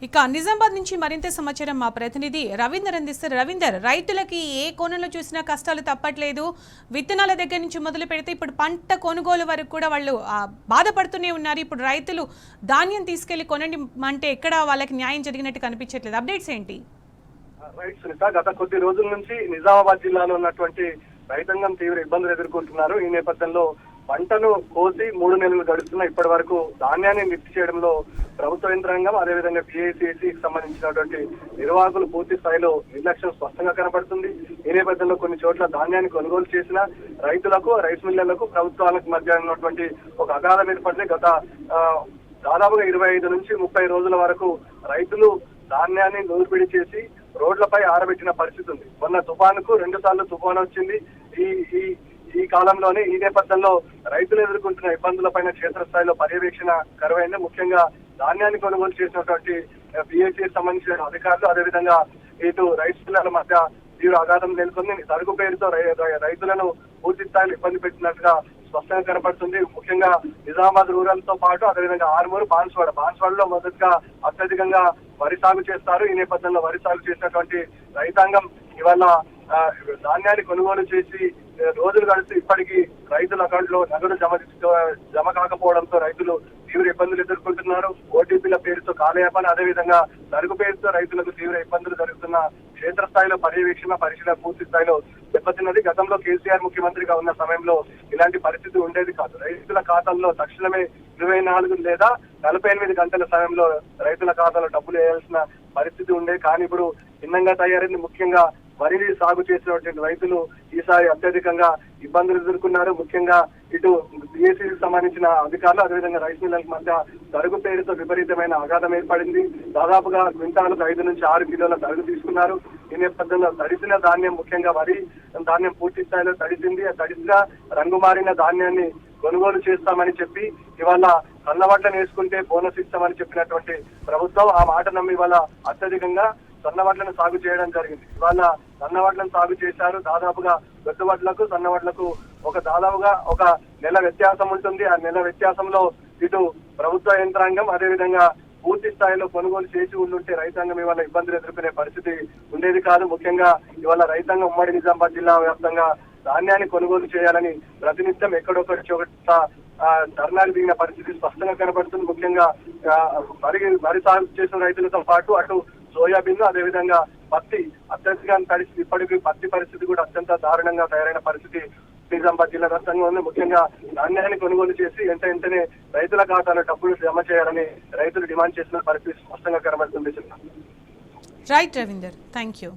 ఇక నిజామాబాద్ నుంచి మరింత సమాచారం మా ప్రతినిధి రవీందర్ అందిస్తారు. రవీందర్, రైతులకి ఏ కోణంలో చూసినా కష్టాలు తప్పట్లేదు. విత్తనాల దగ్గర నుంచి మొదలు పెడితే ఇప్పుడు పంట కొనుగోలు వరకు కూడా వాళ్ళు బాధపడుతూనే ఉన్నారు. ఇప్పుడు రైతులు ధాన్యం తీసుకెళ్లి కొనండి అంటే ఎక్కడ వాళ్ళకి న్యాయం జరిగినట్టు కనిపించట్లేదు. అప్డేట్స్ ఏంటి? రైట్ సునీత, గత కొద్ది రోజుల నుంచి నిజామాబాద్ జిల్లాలో ఉన్నటువంటి రైతాంగం తీవ్ర ఇబ్బందులు ఎదుర్కొంటున్నారు. ఈ నేపథ్యంలో పంటను కోసి 3 నెలలు గడుస్తున్న ఇప్పటి వరకు ధాన్యాన్ని నిప్పు చేయడంలో ప్రభుత్వ యంత్రాంగం అదేవిధంగా పిఐసిసికి సంబంధించినటువంటి నిర్వాహకులు పూర్తి స్థాయిలో నిర్లక్ష్యం స్పష్టంగా కనబడుతుంది. ఈ నేపథ్యంలో కొన్ని చోట్ల ధాన్యాన్ని కొనుగోలు చేసిన రైతులకు, రైస్ మిల్లర్లకు, ప్రభుత్వాలకు మధ్య ఉన్నటువంటి ఒక అగాధం ఏర్పడింది. గత దాదాపుగా 25 నుంచి 30 రోజుల వరకు రైతులు ధాన్యాన్ని నూర్పిడి చేసి రోడ్లపై ఆరబెట్టిన పరిస్థితి ఉంది. మొన్న తుఫానుకు 2 సార్లు తుఫాను వచ్చింది. ఈ కాలంలోనే ఈ నేపథ్యంలో రైతులు ఎదుర్కొంటున్న ఇబ్బందులపైన క్షేత్రస్థాయిలో పర్యవేక్షణ కరువైంది. ముఖ్యంగా ధాన్యాన్ని కొనుగోలు చేసినటువంటి పిఐసికి సంబంధించిన అధికారులు అదేవిధంగా ఇటు రైస్ మిల్లర్ల మధ్య తీవ్ర అగాధం నెలకొంది. సరుకు పేరుతో రైతులను పూర్తి స్థాయిలో ఇబ్బంది పెట్టినట్టుగా స్పష్టంగా కనపడుతుంది. ముఖ్యంగా నిజామాబాద్ రూరల్ తో పాటు అదేవిధంగా ఆర్మూరు, బాన్స్వాడలో మొదటగా అత్యధికంగా వరి సాగు చేస్తారు. ఈ నేపథ్యంలో వరి సాగు చేసినటువంటి రైతాంగం ఇవాళ ధాన్యాన్ని కొనుగోలు చేసి రోజులు గడుస్తూ ఇప్పటికీ రైతుల అకౌంట్ లో నగదు జమ కాకపోవడంతో రైతులు తీవ్ర ఇబ్బందులు ఎదుర్కొంటున్నారు. ఓటీపీల పేరుతో కాలయాపన అదేవిధంగా సరుకు పేరుతో రైతులకు తీవ్ర ఇబ్బందులు జరుగుతున్న క్షేత్రస్థాయిలో పర్యవేక్షణ పరిశీలన పూర్తి స్థాయిలో దెబ్బతిన్నది. గతంలో కేసీఆర్ ముఖ్యమంత్రిగా ఉన్న సమయంలో ఇలాంటి పరిస్థితి ఉండేది కాదు. రైతుల ఖాతాల్లో తక్షణమే 24 లేదా 48 గంటల సమయంలో రైతుల ఖాతాలో డబ్బులు వేయాల్సిన పరిస్థితి ఉండేది. కానీ ఇప్పుడు భిన్నంగా తయారైంది. ముఖ్యంగా వరిని సాగు చేసినటువంటి రైతులు ఈసారి అత్యధికంగా ఇబ్బందులు ఎదుర్కొన్నారు. ముఖ్యంగా ఇటు బిఎస్సీకి సంబంధించిన అధికారులు అదేవిధంగా రైస్ మిల్లర్ల మధ్య సరుకు పేరుతో విపరీతమైన అగాధం ఏర్పడింది. దాదాపుగా క్వింటాలకు 5 నుంచి 6 కిలోల సరుకు తీసుకున్నారు. ఈ నేపథ్యంలో తడిసిన ధాన్యం, ముఖ్యంగా వరి ధాన్యం పూర్తి స్థాయిలో తడిసింది. తడిసిన రంగు మారిన ధాన్యాన్ని కొనుగోలు చేస్తామని చెప్పి ఇవాళ సన్నవడ్లను వేసుకుంటే బోనస్ ఇస్తామని చెప్పినటువంటి ప్రభుత్వం ఆ మాట నమ్మి ఇవాళ అత్యధికంగా సన్నవడ్లను సాగు చేయడం జరిగింది. ఇవాళ సన్నవడ్లను సాగు చేశారు. దాదాపుగా గొడ్డువడ్లకు సన్నవడ్లకు దాదాపుగా ఒక నెల వ్యత్యాసం ఉంటుంది. ఆ నెల వ్యత్యాసంలో ఇటు ప్రభుత్వ యంత్రాంగం అదేవిధంగా పూర్తి స్థాయిలో కొనుగోలు చేసి ఉండుంటే రైతాంగం ఇవాళ ఇబ్బందులు ఎదుర్కొనే పరిస్థితి ఉండేది కాదు. ముఖ్యంగా ఇవాళ రైతాంగం ఉమ్మడి నిజామాబాద్ జిల్లా వ్యాప్తంగా ధాన్యాన్ని కొనుగోలు చేయాలని ప్రతినిత్యం ఎక్కడొక్కడి చోట ధర్నాలు దిగిన పరిస్థితి స్పష్టంగా కనబడుతుంది. ముఖ్యంగా వరి సాగు చేసిన రైతులతో పాటు అటు సోయాబీన్ అదేవిధంగా పత్తి అత్యధికంగా తడిసి ఇప్పటికీ పత్తి పరిస్థితి కూడా అత్యంత దారుణంగా తయారైన పరిస్థితి నిజామాబాద్ జిల్లా వ్యాప్తంగా ఉంది. ముఖ్యంగా ధాన్యాన్ని కొనుగోలు చేసి వెంటనే రైతుల ఖాతాలో డబ్బులు జమ చేయాలని రైతులు డిమాండ్ చేసిన పరిస్థితి స్పష్టంగా కనబడుతుంది. Right Ravinder, thank you.